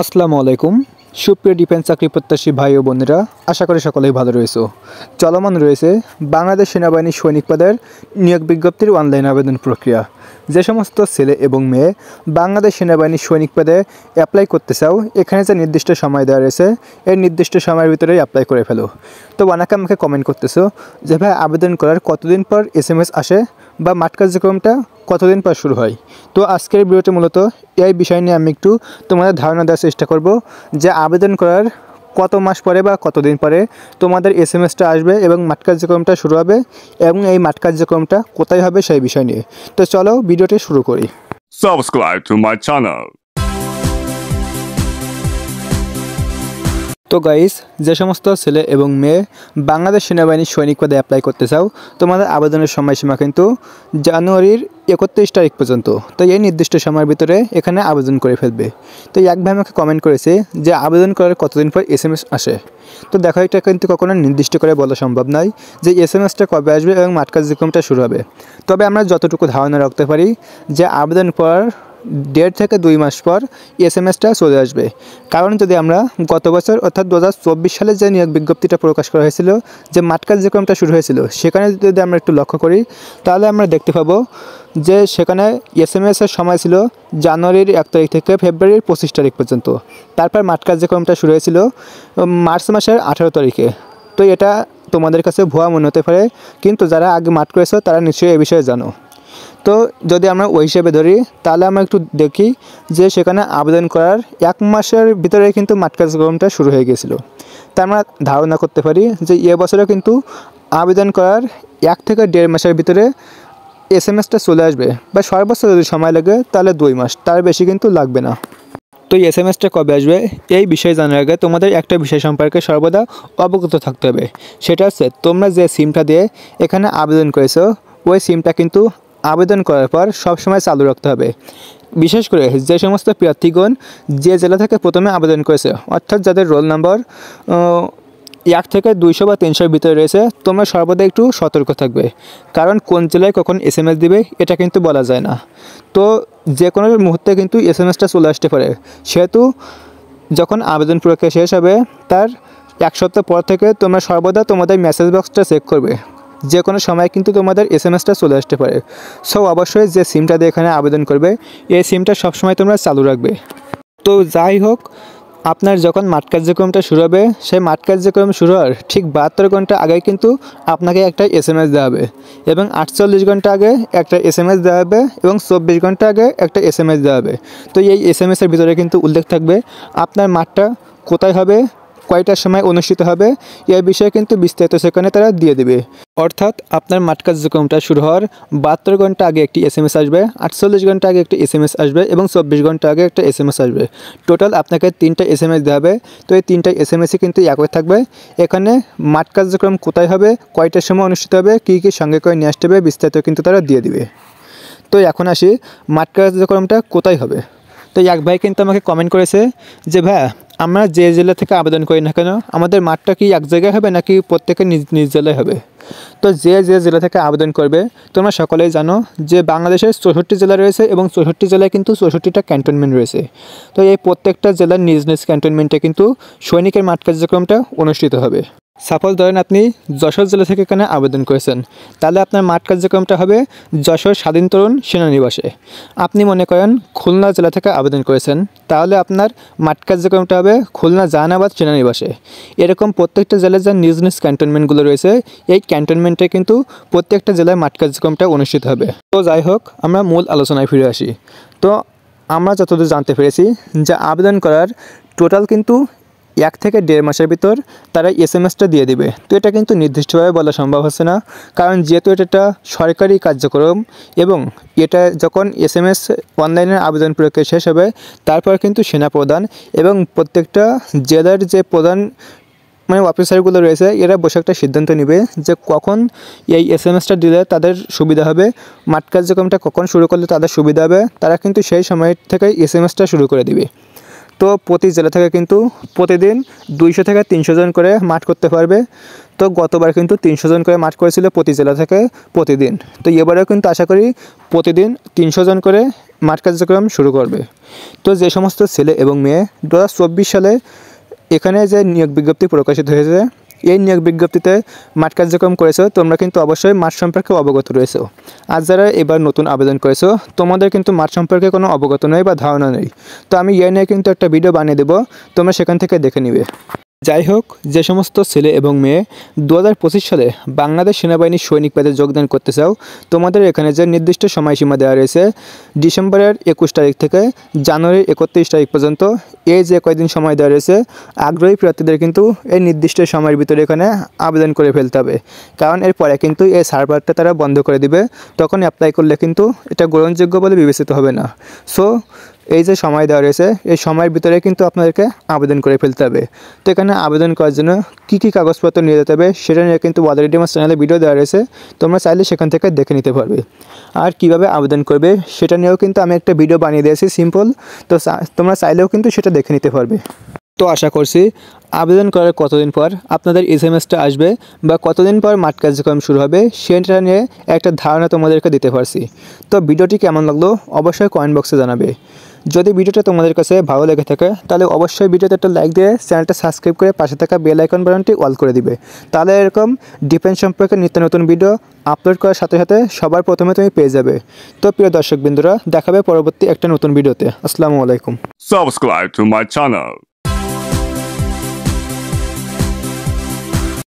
আসসালামু আলাইকুম সুপ্রিয় ডিফেন্স চাকরি প্রত্যাশী ভাই ও বোনেরা, আশা করি সকলেই ভালো রয়েছে। চলমান রয়েছে বাংলাদেশ সেনাবাহিনী সৈনিক পদের নিয়োগ বিজ্ঞপ্তির অনলাইন আবেদন প্রক্রিয়া। যে সমস্ত ছেলে এবং মেয়ে বাংলাদেশ সেনাবাহিনী সৈনিক পদে অ্যাপ্লাই করতে চাও, এখানে যে নির্দিষ্ট সময় দেওয়া রয়েছে এই নির্দিষ্ট সময়ের ভিতরেই অ্যাপ্লাই করে ফেলো। তো অনেকে আমাকে কমেন্ট করতেছো যে ভাই আবেদন করার কতদিন পর SMS আসে বা মাঠ কার্যক্রমটা কতদিন পর শুরু হয়। তো আজকের ভিডিওতে মূলত এই বিষয় নিয়ে আমি একটু তোমাদের ধারণা দেওয়ার চেষ্টা করব যে আবেদন করার কত মাস পরে বা কতদিন পরে তোমাদের SMSটা আসবে এবং মাঠ কার্যক্রমটা শুরু হবে এবং এই মাঠ কার্যক্রমটা কোথায় হবে সেই বিষয় নিয়ে। তো চলো ভিডিওটি শুরু করি। Subscribe to my channel. তো গাইস, যে সমস্ত ছেলে এবং মেয়ে বাংলাদেশ সেনাবাহিনীর সৈনিক পদে অ্যাপ্লাই করতে চাও, তোমাদের আবেদনের সময়সীমা কিন্তু জানুয়ারির 31 তারিখ পর্যন্ত। তো এই নির্দিষ্ট সময়ের ভিতরে এখানে আবেদন করে ফেলবে। তো এক ভাই আমাকে কমেন্ট করেছে যে আবেদন করার কতদিন পর SMS আসে। তো দেখো, এটা কিন্তু কখনো নির্দিষ্ট করে বলা সম্ভব নয় যে SMSটা কবে আসবে এবং মাঠ কার্যক্রমটা শুরু হবে। তবে আমরা যতটুকু ধারণা রাখতে পারি যে আবেদন করার 1.5 থেকে 2 মাস পর SMSটা চলে আসবে। কারণ যদি আমরা গত বছর অর্থাৎ 2024 সালে যে নিয়োগ বিজ্ঞপ্তিটা প্রকাশ করা হয়েছিল, যে মাঠ কার্যক্রমটা শুরু হয়েছিল, সেখানে যদি আমরা একটু লক্ষ্য করি তাহলে আমরা দেখতে পাবো যে সেখানে SMSের সময় ছিল জানুয়ারির 1 তারিখ থেকে ফেব্রুয়ারির 25 তারিখ পর্যন্ত। তারপর মাঠ কার্যক্রমটা শুরু হয়েছিল মার্চ মাসের 18 তারিখে। তো এটা তোমাদের কাছে ভুয়া মনে হতে পারে, কিন্তু যারা আগে মাঠ করেছো তারা নিশ্চয়ই এই বিষয়ে জানো। তো যদি আমরা ওই হিসেবে ধরি তাহলে আমরা একটু দেখি যে সেখানে আবেদন করার 1 মাসের ভিতরে কিন্তু মাঠ কার্যক্রমটা শুরু হয়ে গিয়েছিল। তা আমরা ধারণা করতে পারি যে এবছরে কিন্তু আবেদন করার 1 থেকে 1.5 মাসের ভিতরে SMSটা চলে আসবে, বা সর্বোচ্চ যদি সময় লাগে তাহলে 2 মাস, তার বেশি কিন্তু লাগবে না। তো SMSটা কবে আসবে এই বিষয়ে জানার আগে তোমাদের একটা বিষয় সম্পর্কে সর্বদা অবগত থাকতে হবে। সেটা হচ্ছে তোমরা যে সিমটা দিয়ে এখানে আবেদন করেছো ওই সিমটা কিন্তু আবেদন করার পর সবসময় চালু রাখতে হবে। বিশেষ করে যে সমস্ত প্রার্থীগণ যে জেলা থেকে প্রথমে আবেদন করেছে, অর্থাৎ যাদের রোল নাম্বার 1 থেকে 200 বা 300-র ভিতরে রয়েছে, তোমরা সর্বদা একটু সতর্ক থাকবে। কারণ কোন জেলায় কখন SMS দিবে এটা কিন্তু বলা যায় না। তো যে কোনো মুহূর্তে কিন্তু SMSটা চলে আসতে পারে। সেহেতু যখন আবেদন প্রক্রিয়া শেষ হবে তার 1 সপ্তাহ পর থেকে তোমরা সর্বদা তোমাদের মেসেজ বক্সটা চেক করবে। যে কোনো সময় কিন্তু তোমাদের SMSটা চলে আসতে পারে। সো অবশ্যই যে সিমটা দিয়ে এখানে আবেদন করবে এই সিমটা সবসময় তোমরা চালু রাখবে। তো যাই হোক, আপনার যখন মাঠ কার্যক্রমটা শুরু হবে সেই মাঠ কার্যক্রম শুরু হওয়ার ঠিক 72 ঘন্টা আগে কিন্তু আপনাকে একটা SMS দেওয়া হবে, এবং 48 ঘন্টা আগে একটা SMS দেওয়া হবে, এবং 24 ঘন্টা আগে একটা SMS দেওয়া হবে। তো এই SMSের ভিতরে কিন্তু উল্লেখ থাকবে আপনার মাঠটা কোথায় হবে, কয়টার সময় অনুষ্ঠিত হবে, এই বিষয়ে কিন্তু বিস্তারিত সেখানে তারা দিয়ে দেবে। অর্থাৎ আপনার মাঠ কার্যক্রমটা শুরু হওয়ার 72 ঘন্টা আগে একটি SMS আসবে, 48 ঘন্টা আগে একটি SMS আসবে, এবং 24 ঘন্টা আগে একটা SMS আসবে। টোটাল আপনাকে 3টা SMS দেওয়া হবে। তো এই 3টা SMSই কিন্তু একই থাকবে। এখানে মাঠ কার্যক্রম কোথায় হবে, কয়টার সময় অনুষ্ঠিত হবে, কী কী সঙ্গে করে নিয়ে আসতে হবে, বিস্তারিত কিন্তু তারা দিয়ে দিবে। তো এখন আসি মাঠ কার্যক্রমটা কোথায় হবে। তো এক ভাই কিন্তু আমাকে কমেন্ট করেছে যে ভাই, আমরা যে জেলা থেকে আবেদন করি না কেন আমাদের মাঠটা কি এক জায়গায় হবে নাকি প্রত্যেকের নিজ নিজ জেলায় হবে। তো যে জেলা থেকে আবেদন করবে, তোমরা সকলেই জানো যে বাংলাদেশের 64 জেলা রয়েছে এবং 64 জেলায় কিন্তু 64টা ক্যান্টনমেন্ট রয়েছে। তো এই প্রত্যেকটা জেলার নিজ নিজ ক্যান্টনমেন্টে কিন্তু সৈনিকের মাঠ কার্যক্রমটা অনুষ্ঠিত হবে। সাপোজ ধরেন আপনি যশোর জেলা থেকে এখানে আবেদন করেছেন, তাহলে আপনার মাঠ কার্যক্রমটা হবে যশোর স্বাধীন তরুণ সেনানিবাসে। আপনি মনে করেন খুলনা জেলা থেকে আবেদন করেছেন, তাহলে আপনার মাঠ কার্যক্রমটা হবে খুলনা জাহানাবাদ সেনানিবাসে। এরকম প্রত্যেকটা জেলার যে নিজ নিজ ক্যান্টনমেন্টগুলো রয়েছে এই ক্যান্টনমেন্টে কিন্তু প্রত্যেকটা জেলায় মাঠ কার্যক্রমটা অনুষ্ঠিত হবে। তো যাই হোক, আমরা মূল আলোচনায় ফিরে আসি। তো আমরা যতদূর জানতে পেরেছি যে আবেদন করার টোটাল কিন্তু 1 থেকে 1.5 মাসের ভিতর তারা SMSটা দিয়ে দিবে। তো এটা কিন্তু নির্দিষ্টভাবে বলা সম্ভব হচ্ছে না, কারণ যেহেতু এটা একটা সরকারি কার্যক্রম এবং এটা যখন SMS অনলাইনের আবেদন প্রক্রিয়া শেষ হবে তারপর কিন্তু সেনা প্রধান এবং প্রত্যেকটা জেলার যে প্রধান অফিসারগুলো রয়েছে এরা বসে একটা সিদ্ধান্ত নেবে যে কখন এই SMSটা দিলে তাদের সুবিধা হবে, মাঠ কার্যক্রমটা কখন শুরু করলে তাদের সুবিধা হবে। তারা কিন্তু সেই সময় থেকে SMSটা শুরু করে দিবে। তো প্রতি জেলা থেকে কিন্তু প্রতিদিন 200 থেকে 300 জন করে মাঠ করতে পারবে। তো গতবার কিন্তু 300 জন করে মাঠ করেছিল প্রতি জেলা থেকে প্রতিদিন। তো এবারেও কিন্তু আশা করি প্রতিদিন 300 জন করে মাঠ কার্যক্রম শুরু করবে। তো যে সমস্ত ছেলে এবং মেয়ে 2024 সালে এখানে যে নিয়োগ বিজ্ঞপ্তি প্রকাশিত হয়েছে, এই নিয়োগ বিজ্ঞপ্তিতে মাঠ কার্যক্রম করেছো, তোমরা কিন্তু অবশ্যই মাঠ সম্পর্কে অবগত রয়েছো। আর যারা এবার নতুন আবেদন করেছো, তোমাদের কিন্তু মাঠ সম্পর্কে কোনো অবগত নেই বা ধারণা নেই। তো আমি এই নিয়ে কিন্তু একটা ভিডিও বানিয়ে দেবো, তোমরা সেখান থেকে দেখে নিবে। যাই হোক, যে সমস্ত ছেলে এবং মেয়ে 2025 সালে বাংলাদেশ সেনাবাহিনীর সৈনিক পদে যোগদান করতে চাও, তোমাদের এখানে যে নির্দিষ্ট সময়সীমা দেওয়া রয়েছে ডিসেম্বরের 21 তারিখ থেকে জানুয়ারির 31 তারিখ পর্যন্ত, এই যে কয়দিন সময় দেওয়া রয়েছে, আগ্রহী প্রার্থীদের কিন্তু এই নির্দিষ্ট সময়ের ভিতরে এখানে আবেদন করে ফেলতে হবে। কারণ এরপরে কিন্তু এই সার্ভারটা তারা বন্ধ করে দিবে, তখন অ্যাপ্লাই করলে কিন্তু এটা গ্রহণযোগ্য বলে বিবেচিত হবে না। সো এই যে সময় দেওয়া রয়েছে, এই সময়ের ভিতরে কিন্তু আপনাদেরকে আবেদন করে ফেলতে হবে। তো এখানে আবেদন করার জন্য কী কী কাগজপত্র নিয়ে যেতে হবে সেটা নিয়ে কিন্তু অলরেডি আমার চ্যানেলে ভিডিও দেওয়া রয়েছে, তোমরা চাইলে সেখান থেকে দেখে নিতে পারবে। আর কিভাবে আবেদন করবে সেটা নিয়েও কিন্তু আমি একটা ভিডিও বানিয়ে দিয়েছি সিম্পল, তো তোমরা চাইলেও কিন্তু সেটা দেখে নিতে পারবে। তো আশা করছি আবেদন করার কতদিন পর আপনাদের এসএমএসটা আসবে বা কতদিন পর মাঠ কার্যক্রম শুরু হবে সেটা নিয়ে একটা ধারণা তোমাদেরকে দিতে পারছি। তো ভিডিওটি কেমন লাগলো অবশ্যই কমেন্ট বক্সে জানাবে। যদি ভিডিওটা তোমাদের কাছে ভালো লেগে থাকে তাহলে অবশ্যই ভিডিওতে একটা লাইক দিয়ে চ্যানেলটা সাবস্ক্রাইব করে পাশে থাকা বেল আইকন বাটনটি অল করে দিবে। তাহলে এরকম ডিফেন্স সম্পর্কে নিত্য নতুন ভিডিও আপলোড করার সাথে সাথে সবার প্রথমে তুমি পেয়ে যাবে। তো প্রিয় দর্শক বিন্দুরা, দেখাবে পরবর্তী একটা নতুন ভিডিওতে। আসসালামু আলাইকুম। Subscribe to my channel.